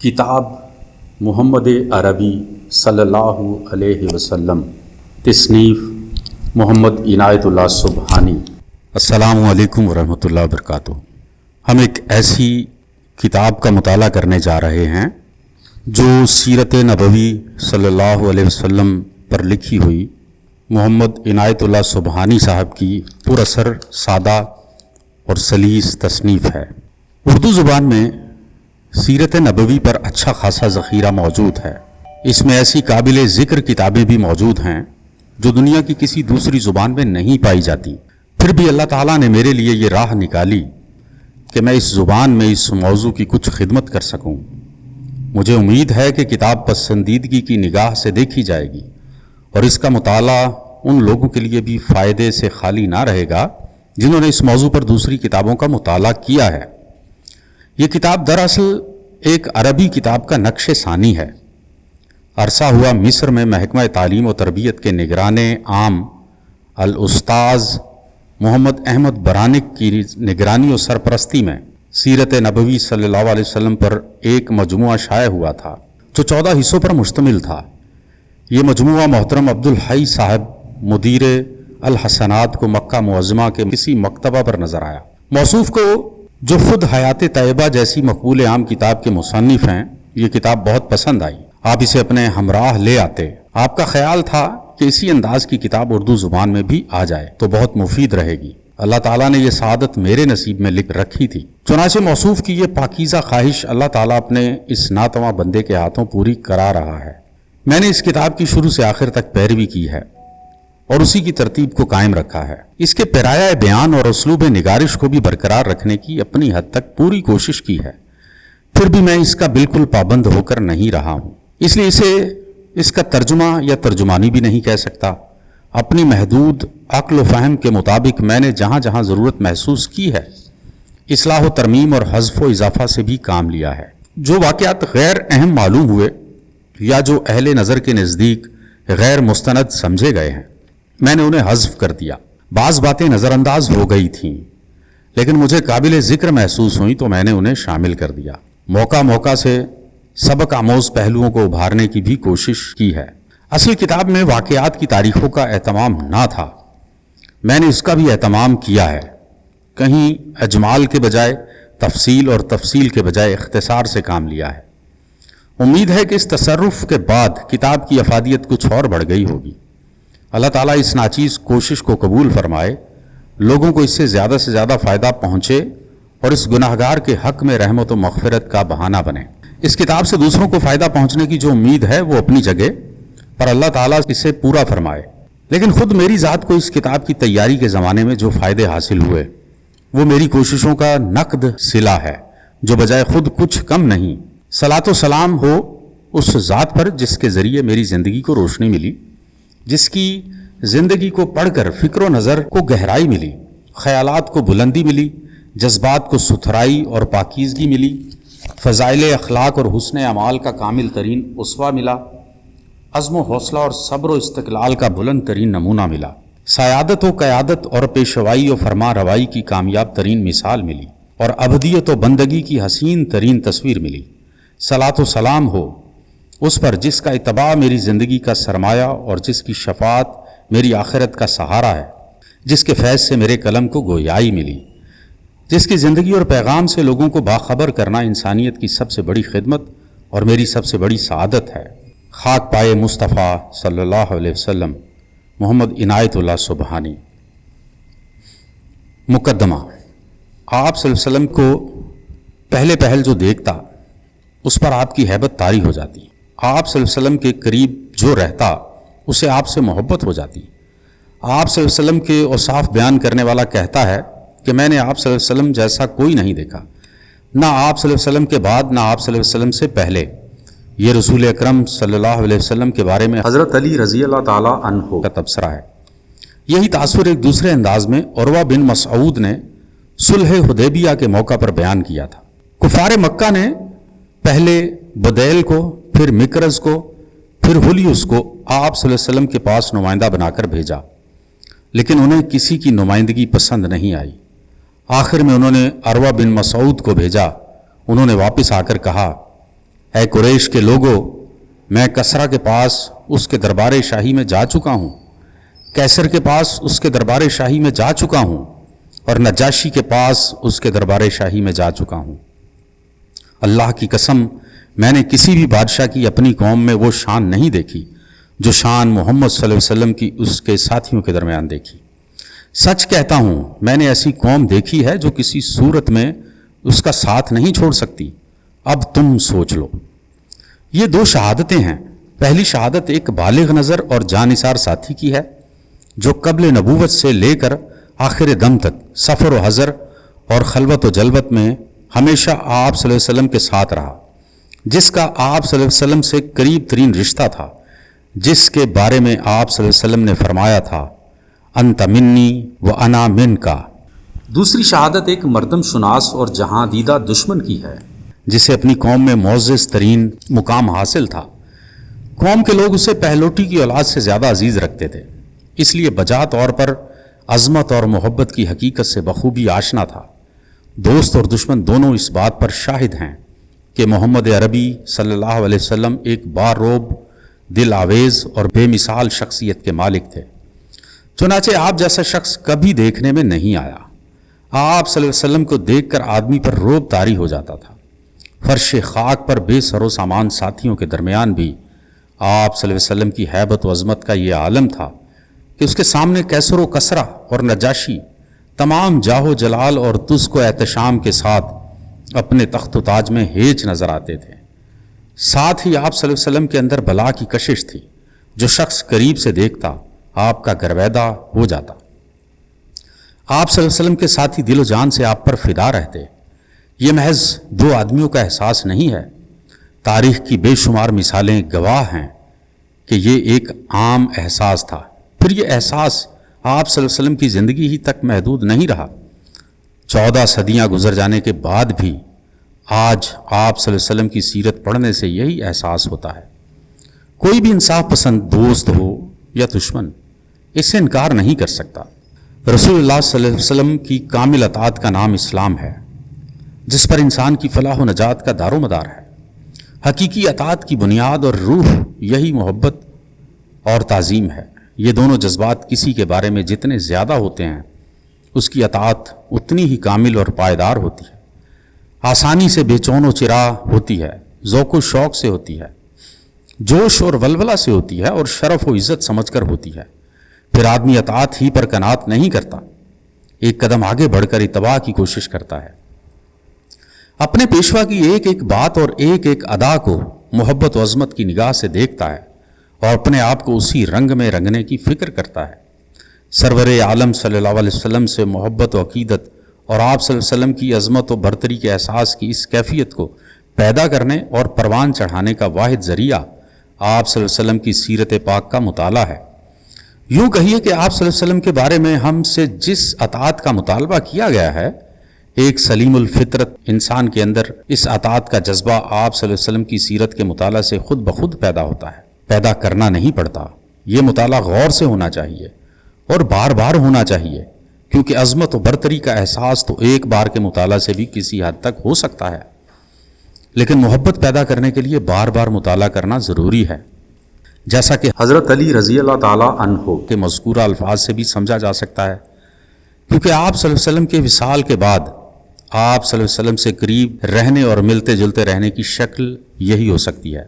کتاب محمد عربی صلی اللہ علیہ وسلم، تصنیف محمد عنایت اللہ سبحانی۔ السلام علیکم ورحمۃ اللہ وبرکاتہ۔ ہم ایک ایسی کتاب کا مطالعہ کرنے جا رہے ہیں جو سیرت نبوی صلی اللہ علیہ وسلم پر لکھی ہوئی محمد عنایت اللہ سبحانی صاحب کی پر اثر، سادہ اور سلیس تصنیف ہے۔ اردو زبان میں سیرت نبوی پر اچھا خاصا ذخیرہ موجود ہے۔ اس میں ایسی قابل ذکر کتابیں بھی موجود ہیں جو دنیا کی کسی دوسری زبان میں نہیں پائی جاتی۔ پھر بھی اللہ تعالیٰ نے میرے لیے یہ راہ نکالی کہ میں اس زبان میں اس موضوع کی کچھ خدمت کر سکوں۔ مجھے امید ہے کہ کتاب پسندیدگی کی نگاہ سے دیکھی جائے گی اور اس کا مطالعہ ان لوگوں کے لیے بھی فائدے سے خالی نہ رہے گا جنہوں نے اس موضوع پر دوسری کتابوں کا مطالعہ کیا ہے۔ یہ کتاب دراصل ایک عربی کتاب کا نقش ثانی ہے۔ عرصہ ہوا مصر میں محکمہ تعلیم و تربیت کے نگران عام الاستاذ محمد احمد برانک کی نگرانی و سرپرستی میں سیرت نبوی صلی اللہ علیہ وسلم پر ایک مجموعہ شائع ہوا تھا جو 14 حصوں پر مشتمل تھا۔ یہ مجموعہ محترم عبدالحی صاحب مدیر الحسنات کو مکہ معظمہ کے کسی مکتبہ پر نظر آیا۔ موصوف کو، جو خود حیات طیبہ جیسی مقبول عام کتاب کے مصنف ہیں، یہ کتاب بہت پسند آئی۔ آپ اسے اپنے ہمراہ لے آتے۔ آپ کا خیال تھا کہ اسی انداز کی کتاب اردو زبان میں بھی آ جائے تو بہت مفید رہے گی۔ اللہ تعالیٰ نے یہ سعادت میرے نصیب میں لکھ رکھی تھی۔ چنانچہ موصوف کی یہ پاکیزہ خواہش اللہ تعالیٰ اپنے اس ناتواں بندے کے ہاتھوں پوری کرا رہا ہے۔ میں نے اس کتاب کی شروع سے آخر تک پیروی کی ہے اور اسی کی ترتیب کو قائم رکھا ہے۔ اس کے پیرایہ بیان اور اسلوب نگارش کو بھی برقرار رکھنے کی اپنی حد تک پوری کوشش کی ہے۔ پھر بھی میں اس کا بالکل پابند ہو کر نہیں رہا ہوں، اس لیے اس کا ترجمہ یا ترجمانی بھی نہیں کہہ سکتا۔ اپنی محدود عقل و فہم کے مطابق میں نے جہاں جہاں ضرورت محسوس کی ہے، اصلاح و ترمیم اور حذف و اضافہ سے بھی کام لیا ہے۔ جو واقعات غیر اہم معلوم ہوئے یا جو اہل نظر کے نزدیک غیر مستند سمجھے گئے ہیں، میں نے انہیں حذف کر دیا۔ بعض باتیں نظر انداز ہو گئی تھیں لیکن مجھے قابل ذکر محسوس ہوئیں تو میں نے انہیں شامل کر دیا۔ موقع سے سبق آموز پہلوؤں کو ابھارنے کی بھی کوشش کی ہے۔ اصل کتاب میں واقعات کی تاریخوں کا اہتمام نہ تھا، میں نے اس کا بھی اہتمام کیا ہے۔ کہیں اجمال کے بجائے تفصیل اور تفصیل کے بجائے اختصار سے کام لیا ہے۔ امید ہے کہ اس تصرف کے بعد کتاب کی افادیت کچھ اور بڑھ گئی ہوگی۔ اللہ تعالیٰ اس ناچیز کوشش کو قبول فرمائے، لوگوں کو اس سے زیادہ فائدہ پہنچے اور اس گناہگار کے حق میں رحمت و مغفرت کا بہانہ بنے۔ اس کتاب سے دوسروں کو فائدہ پہنچنے کی جو امید ہے وہ اپنی جگہ پر اللہ تعالیٰ اسے پورا فرمائے، لیکن خود میری ذات کو اس کتاب کی تیاری کے زمانے میں جو فائدے حاصل ہوئے وہ میری کوششوں کا نقد صلہ ہے، جو بجائے خود کچھ کم نہیں۔ صلاۃ و سلام ہو اس ذات پر جس کے ذریعے میری زندگی کو روشنی ملی، جس کی زندگی کو پڑھ کر فکر و نظر کو گہرائی ملی، خیالات کو بلندی ملی، جذبات کو ستھرائی اور پاکیزگی ملی، فضائل اخلاق اور حسن اعمال کا کامل ترین اسوہ ملا، عزم و حوصلہ اور صبر و استقلال کا بلند ترین نمونہ ملا، سیادت و قیادت اور پیشوائی و فرما روائی کی کامیاب ترین مثال ملی اور ابدیت و بندگی کی حسین ترین تصویر ملی۔ صلاۃ و سلام ہو اس پر جس کا اتباع میری زندگی کا سرمایہ اور جس کی شفاعت میری آخرت کا سہارا ہے، جس کے فیض سے میرے قلم کو گویائی ملی، جس کی زندگی اور پیغام سے لوگوں کو باخبر کرنا انسانیت کی سب سے بڑی خدمت اور میری سب سے بڑی سعادت ہے۔ خاک پائے مصطفیٰ صلی اللہ علیہ وسلم، محمد عنایت اللہ سبحانی۔ مقدمہ۔ آپ صلی اللہ علیہ وسلم کو پہل جو دیکھتا اس پر آپ کی ہیبت طاری ہو جاتی۔ آپ صلی اللہ علیہ وسلم کے قریب جو رہتا اسے آپ سے محبت ہو جاتی۔ آپ صلی اللہ علیہ وسلم کے اوصاف بیان کرنے والا کہتا ہے کہ میں نے آپ صلی اللہ علیہ وسلم جیسا کوئی نہیں دیکھا، نہ آپ صلی اللہ علیہ وسلم کے بعد نہ آپ صلی اللہ علیہ وسلم سے پہلے۔ یہ رسول اکرم صلی اللہ علیہ وسلم کے بارے میں حضرت علی رضی اللہ تعالیٰ عنہ کا تبصرہ ہے۔ یہی تاثر ایک دوسرے انداز میں عروہ بن مسعود نے صلح حدیبیہ کے موقع پر بیان کیا تھا۔ کفار مکہ نے پہلے بدیل کو، پھر مکرز کو، پھر ہولیوس کو آپ صلی اللہ علیہ وسلم کے پاس نمائندہ بنا کر بھیجا، لیکن انہیں کسی کی نمائندگی پسند نہیں آئی۔ آخر میں انہوں نے عروہ بن مسعود کو بھیجا۔ انہوں نے واپس آ کر کہا، اے قریش کے لوگو، میں کسریٰ کے پاس اس کے دربار شاہی میں جا چکا ہوں، کیسر کے پاس اس کے دربار شاہی میں جا چکا ہوں، اور نجاشی کے پاس اس کے دربار شاہی میں جا چکا ہوں۔ اللہ کی قسم، میں نے کسی بھی بادشاہ کی اپنی قوم میں وہ شان نہیں دیکھی جو شان محمد صلی اللہ علیہ وسلم کی اس کے ساتھیوں کے درمیان دیکھی۔ سچ کہتا ہوں، میں نے ایسی قوم دیکھی ہے جو کسی صورت میں اس کا ساتھ نہیں چھوڑ سکتی۔ اب تم سوچ لو۔ یہ دو شہادتیں ہیں۔ پہلی شہادت ایک بالغ نظر اور جانثار ساتھی کی ہے جو قبل نبوت سے لے کر آخر دم تک سفر و حضر اور خلوت و جلوت میں ہمیشہ آپ صلی اللہ علیہ وسلم کے ساتھ رہا، جس کا آپ صلی اللہ علیہ وسلم سے قریب ترین رشتہ تھا، جس کے بارے میں آپ صلی اللہ علیہ وسلم نے فرمایا تھا انت منی و انا منکا۔ دوسری شہادت ایک مردم شناس اور جہاں دیدہ دشمن کی ہے جسے اپنی قوم میں معزز ترین مقام حاصل تھا۔ قوم کے لوگ اسے پہلوٹی کی اولاد سے زیادہ عزیز رکھتے تھے، اس لیے بجا طور پر عظمت اور محبت کی حقیقت سے بخوبی آشنا تھا۔ دوست اور دشمن دونوں اس بات پر شاہد ہیں کہ محمد عربی صلی اللہ علیہ وسلم ایک باروب، دل آویز اور بے مثال شخصیت کے مالک تھے۔ چنانچہ آپ جیسا شخص کبھی دیکھنے میں نہیں آیا۔ آپ صلی اللہ علیہ وسلم کو دیکھ کر آدمی پر رعب طاری ہو جاتا تھا۔ فرش خاک پر بے سر و سامان ساتھیوں کے درمیان بھی آپ صلی اللہ علیہ وسلم کی ہیبت و عظمت کا یہ عالم تھا کہ اس کے سامنے کیسر و کسریٰ اور نجاشی تمام جاہ و جلال اور تزک و احتشام کے ساتھ اپنے تخت و تاج میں ہیج نظر آتے تھے۔ ساتھ ہی آپ صلی اللہ علیہ وسلم کے اندر بلا کی کشش تھی، جو شخص قریب سے دیکھتا آپ کا گرویدہ ہو جاتا۔ آپ صلی اللہ علیہ وسلم کے ساتھی دل و جان سے آپ پر فدا رہتے۔ یہ محض دو آدمیوں کا احساس نہیں ہے، تاریخ کی بے شمار مثالیں گواہ ہیں کہ یہ ایک عام احساس تھا۔ پھر یہ احساس آپ صلی اللہ علیہ وسلم کی زندگی ہی تک محدود نہیں رہا۔ 14 صدیاں گزر جانے کے بعد بھی آج آپ صلی اللہ علیہ وسلم کی سیرت پڑھنے سے یہی احساس ہوتا ہے۔ کوئی بھی انصاف پسند دوست ہو یا دشمن اس سے انکار نہیں کر سکتا۔ رسول اللہ صلی اللہ علیہ وسلم کی کامل اطاعت کا نام اسلام ہے، جس پر انسان کی فلاح و نجات کا دار و مدار ہے۔ حقیقی اطاعت کی بنیاد اور روح یہی محبت اور تعظیم ہے۔ یہ دونوں جذبات کسی کے بارے میں جتنے زیادہ ہوتے ہیں، اس کی اطاعت اتنی ہی کامل اور پائیدار ہوتی ہے، آسانی سے بے چون و چرا ہوتی ہے، ذوق و شوق سے ہوتی ہے، جوش اور ولولہ سے ہوتی ہے، اور شرف و عزت سمجھ کر ہوتی ہے۔ پھر آدمی اطاعت ہی پر قناعت نہیں کرتا، ایک قدم آگے بڑھ کر اتباع کی کوشش کرتا ہے۔ اپنے پیشوا کی ایک ایک بات اور ایک ایک ادا کو محبت و عظمت کی نگاہ سے دیکھتا ہے اور اپنے آپ کو اسی رنگ میں رنگنے کی فکر کرتا ہے۔ سرور عالم صلی اللہ علیہ وسلم سے محبت و عقیدت اور آپ صلی اللہ علیہ وسلم کی عظمت و برتری کے احساس کی اس کیفیت کو پیدا کرنے اور پروان چڑھانے کا واحد ذریعہ آپ صلی اللہ علیہ وسلم کی سیرت پاک کا مطالعہ ہے۔ یوں کہیے کہ آپ صلی اللہ علیہ وسلم کے بارے میں ہم سے جس اطاعت کا مطالبہ کیا گیا ہے، ایک سلیم الفطرت انسان کے اندر اس اطاعت کا جذبہ آپ صلی اللہ علیہ وسلم کی سیرت کے مطالعہ سے خود بخود پیدا ہوتا ہے۔ پیدا کرنا نہیں پڑتا، یہ مطالعہ غور سے ہونا چاہیے اور بار بار ہونا چاہیے، کیونکہ عظمت و برتری کا احساس تو ایک بار کے مطالعہ سے بھی کسی حد تک ہو سکتا ہے، لیکن محبت پیدا کرنے کے لیے بار بار مطالعہ کرنا ضروری ہے، جیسا کہ حضرت علی رضی اللہ تعالیٰ عنہ کے مذکورہ الفاظ سے بھی سمجھا جا سکتا ہے، کیونکہ آپ صلی اللہ علیہ وسلم کے وصال کے بعد آپ صلی اللہ علیہ وسلم سے قریب رہنے اور ملتے جلتے رہنے کی شکل یہی ہو سکتی ہے۔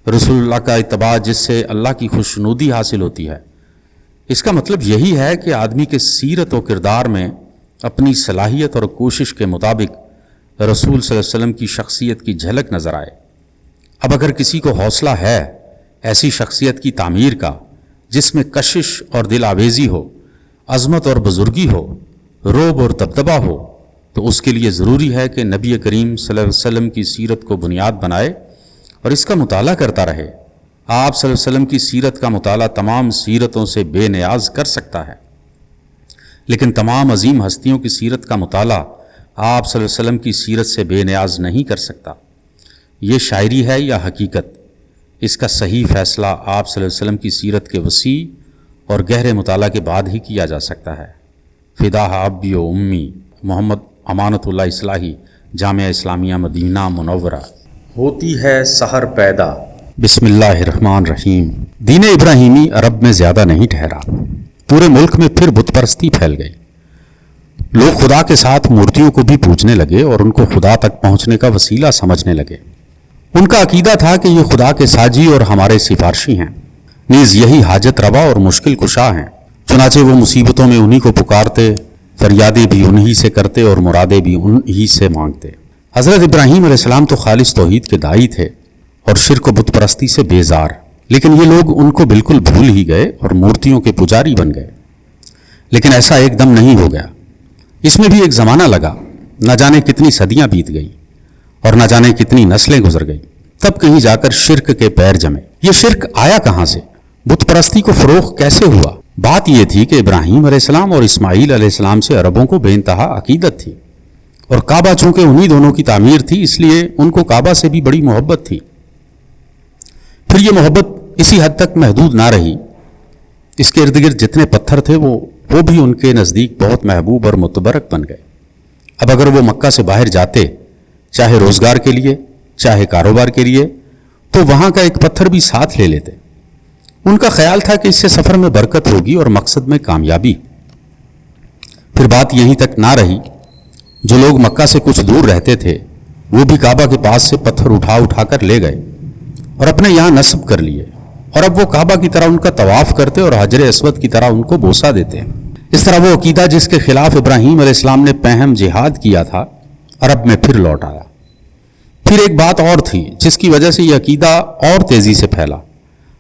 رسول اللہ کا اتباع جس سے اللہ کی خوشنودی حاصل ہوتی ہے، اس کا مطلب یہی ہے کہ آدمی کے سیرت و کردار میں اپنی صلاحیت اور کوشش کے مطابق رسول صلی اللہ علیہ وسلم کی شخصیت کی جھلک نظر آئے۔ اب اگر کسی کو حوصلہ ہے ایسی شخصیت کی تعمیر کا جس میں کشش اور دل آویزی ہو، عظمت اور بزرگی ہو، رعب اور دبدبہ ہو، تو اس کے لیے ضروری ہے کہ نبی کریم صلی اللہ علیہ وسلم کی سیرت کو بنیاد بنائے اور اس کا مطالعہ کرتا رہے۔ آپ صلی اللہ علیہ وسلم کی سیرت کا مطالعہ تمام سیرتوں سے بے نیاز کر سکتا ہے، لیکن تمام عظیم ہستیوں کی سیرت کا مطالعہ آپ صلی اللہ علیہ وسلم کی سیرت سے بے نیاز نہیں کر سکتا۔ یہ شاعری ہے یا حقیقت، اس کا صحیح فیصلہ آپ صلی اللہ علیہ وسلم کی سیرت کے وسیع اور گہرے مطالعہ کے بعد ہی کیا جا سکتا ہے۔ فدا ابی و امی، محمد امانت اللہ اصلاحی، جامعہ اسلامیہ مدینہ منورہ۔ ہوتی ہے سحر پیدا۔ بسم اللہ الرحمن الرحیم۔ دین ابراہیمی عرب میں زیادہ نہیں ٹھہرا، پورے ملک میں پھر بت پرستی پھیل گئی۔ لوگ خدا کے ساتھ مورتیوں کو بھی پوجنے لگے اور ان کو خدا تک پہنچنے کا وسیلہ سمجھنے لگے۔ ان کا عقیدہ تھا کہ یہ خدا کے ساجی اور ہمارے سفارشی ہیں، نیز یہی حاجت روا اور مشکل کشا ہیں۔ چنانچہ وہ مصیبتوں میں انہی کو پکارتے، فریادیں بھی انہی سے کرتے اور مرادیں بھی انہی سے مانگتے۔ حضرت ابراہیم علیہ السلام تو خالص توحید کے داعی تھے اور شرک و بت پرستی سے بیزار، لیکن یہ لوگ ان کو بالکل بھول ہی گئے اور مورتیوں کے پجاری بن گئے۔ لیکن ایسا ایک دم نہیں ہو گیا، اس میں بھی ایک زمانہ لگا، نہ جانے کتنی صدیاں بیت گئیں اور نہ جانے کتنی نسلیں گزر گئیں، تب کہیں جا کر شرک کے پیر جمے۔ یہ شرک آیا کہاں سے؟ بت پرستی کو فروغ کیسے ہوا؟ بات یہ تھی کہ ابراہیم علیہ السلام اور اسماعیل علیہ السلام سے عربوں کو بے انتہا عقیدت تھی، اور کعبہ چونکہ انہی دونوں کی تعمیر تھی اس لیے ان کو کعبہ سے بھی بڑی محبت تھی۔ پھر یہ محبت اسی حد تک محدود نہ رہی، اس کے ارد گرد جتنے پتھر تھے وہ بھی ان کے نزدیک بہت محبوب اور متبرک بن گئے۔ اب اگر وہ مکہ سے باہر جاتے، چاہے روزگار کے لیے چاہے کاروبار کے لیے، تو وہاں کا ایک پتھر بھی ساتھ لے لیتے۔ ان کا خیال تھا کہ اس سے سفر میں برکت ہوگی اور مقصد میں کامیابی۔ پھر بات یہیں تک نہ رہی، جو لوگ مکہ سے کچھ دور رہتے تھے وہ بھی کعبہ کے پاس سے پتھر اٹھا کر لے گئے اور اپنے یہاں نصب کر لیے، اور اب وہ کعبہ کی طرح ان کا طواف کرتے اور حجر اسود کی طرح ان کو بوسہ دیتے۔ اس طرح وہ عقیدہ جس کے خلاف ابراہیم علیہ السلام نے پہم جہاد کیا تھا، عرب میں پھر لوٹ آیا۔ پھر ایک بات اور تھی جس کی وجہ سے یہ عقیدہ اور تیزی سے پھیلا۔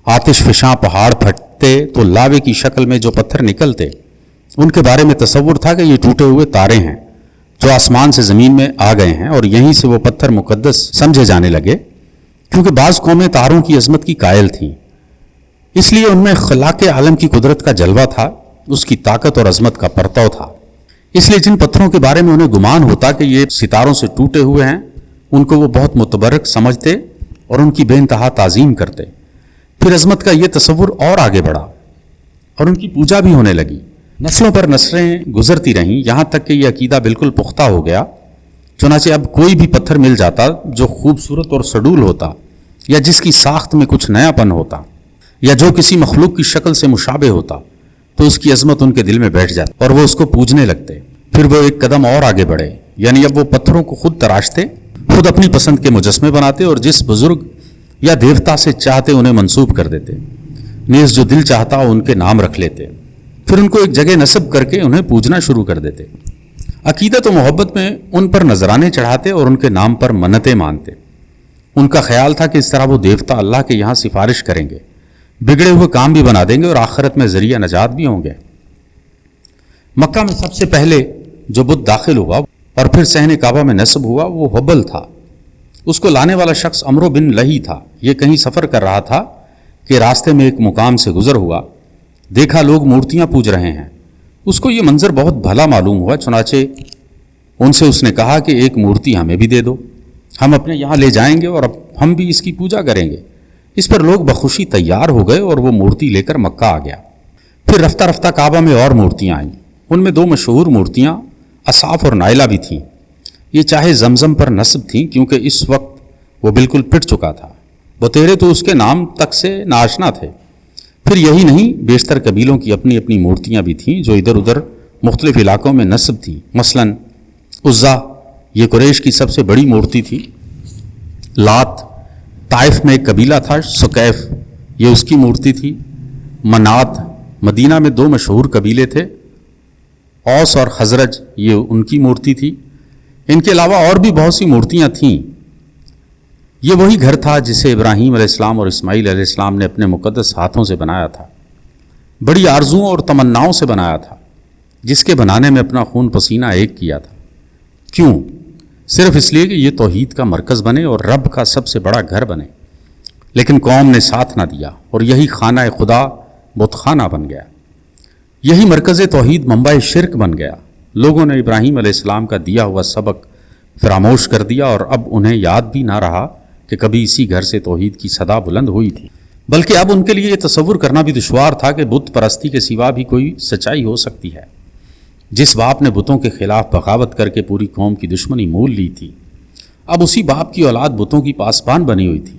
آتش فشاں پہاڑ پھٹتے تو لاوے کی شکل میں جو پتھر نکلتے، ان کے بارے میں تصور تھا کہ یہ ٹوٹے ہوئے تارے ہیں جو آسمان سے زمین میں آ گئے ہیں، اور یہیں سے وہ پتھر مقدس سمجھے جانے لگے، کیونکہ بعض قومیں تاروں کی عظمت کی قائل تھیں، اس لیے ان میں خلاق عالم کی قدرت کا جلوہ تھا، اس کی طاقت اور عظمت کا پرتو تھا۔ اس لیے جن پتھروں کے بارے میں انہیں گمان ہوتا کہ یہ ستاروں سے ٹوٹے ہوئے ہیں، ان کو وہ بہت متبرک سمجھتے اور ان کی بے انتہا تعظیم کرتے۔ پھر عظمت کا یہ تصور اور آگے بڑھا اور ان کی پوجا بھی ہونے لگی۔ نسلوں پر نسلیں گزرتی رہیں، یہاں تک کہ یہ عقیدہ بالکل پختہ ہو گیا۔ چنانچہ اب کوئی بھی پتھر مل جاتا جو خوبصورت اور سڈول ہوتا، یا جس کی ساخت میں کچھ نیا پن ہوتا، یا جو کسی مخلوق کی شکل سے مشابہ ہوتا، تو اس کی عظمت ان کے دل میں بیٹھ جاتی اور وہ اس کو پوجنے لگتے۔ پھر وہ ایک قدم اور آگے بڑھے، یعنی اب وہ پتھروں کو خود تراشتے، خود اپنی پسند کے مجسمے بناتے اور جس بزرگ یا دیوتا سے چاہتے انہیں منسوب کر دیتے، نیز جو دل چاہتا ان کے نام رکھ لیتے، پھر ان کو ایک جگہ نصب کر کے انہیں پوجنا شروع کر دیتے۔ عقیدت و محبت میں ان پر نذرانے چڑھاتے اور ان کے نام پر منتیں مانتے۔ ان کا خیال تھا کہ اس طرح وہ دیوتا اللہ کے یہاں سفارش کریں گے، بگڑے ہوئے کام بھی بنا دیں گے اور آخرت میں ذریعہ نجات بھی ہوں گے۔ مکہ میں سب سے پہلے جو بت داخل ہوا اور پھر صحن کعبہ میں نصب ہوا وہ حبل تھا۔ اس کو لانے والا شخص عمرو بن لہی تھا۔ یہ کہیں سفر کر رہا تھا کہ راستے میں ایک مقام سے گزر ہوا، دیکھا لوگ مورتیاں پوج رہے ہیں۔ اس کو یہ منظر بہت بھلا معلوم ہوا، چنانچہ ان سے اس نے کہا کہ ایک مورتی ہمیں بھی دے دو، ہم اپنے یہاں لے جائیں گے اور اب ہم بھی اس کی پوجا کریں گے۔ اس پر لوگ بخوشی تیار ہو گئے اور وہ مورتی لے کر مکہ آ گیا۔ پھر رفتہ رفتہ کعبہ میں اور مورتیاں آئیں، ان میں 2 مشہور مورتیاں اصاف اور نائلہ بھی تھیں۔ یہ چاہے زمزم پر نصب تھیں کیونکہ اس وقت وہ بالکل پٹ چکا تھا، بطیرے تو اس کے نام تک سے ناآشنا تھے۔ پھر یہی نہیں، بیشتر قبیلوں کی اپنی اپنی مورتیاں بھی تھیں جو ادھر ادھر مختلف علاقوں میں نصب تھیں۔ مثلاً عزا یہ قریش کی سب سے بڑی مورتی تھی، لات طائف میں ایک قبیلہ تھا سقیف، یہ اس کی مورتی تھی، منات مدینہ میں 2 مشہور قبیلے تھے، اوس اور خزرج یہ ان کی مورتی تھی۔ ان کے علاوہ اور بھی بہت سی مورتیاں تھیں۔ یہ وہی گھر تھا جسے ابراہیم علیہ السلام اور اسماعیل علیہ السلام نے اپنے مقدس ہاتھوں سے بنایا تھا، بڑی آرزوؤں اور تمناؤں سے بنایا تھا، جس کے بنانے میں اپنا خون پسینہ ایک کیا تھا۔ کیوں؟ صرف اس لیے کہ یہ توحید کا مرکز بنے اور رب کا سب سے بڑا گھر بنے۔ لیکن قوم نے ساتھ نہ دیا اور یہی خانہ خدا بت خانہ بن گیا، یہی مرکز توحید منبع شرک بن گیا۔ لوگوں نے ابراہیم علیہ السلام کا دیا ہوا سبق فراموش کر دیا اور اب انہیں یاد بھی نہ رہا کہ کبھی اسی گھر سے توحید کی صدا بلند ہوئی تھی، بلکہ اب ان کے لیے یہ تصور کرنا بھی دشوار تھا کہ بت پرستی کے سوا بھی کوئی سچائی ہو سکتی ہے۔ جس باپ نے بتوں کے خلاف بغاوت کر کے پوری قوم کی دشمنی مول لی تھی، اب اسی باپ کی اولاد بتوں کی پاسبان بنی ہوئی تھی۔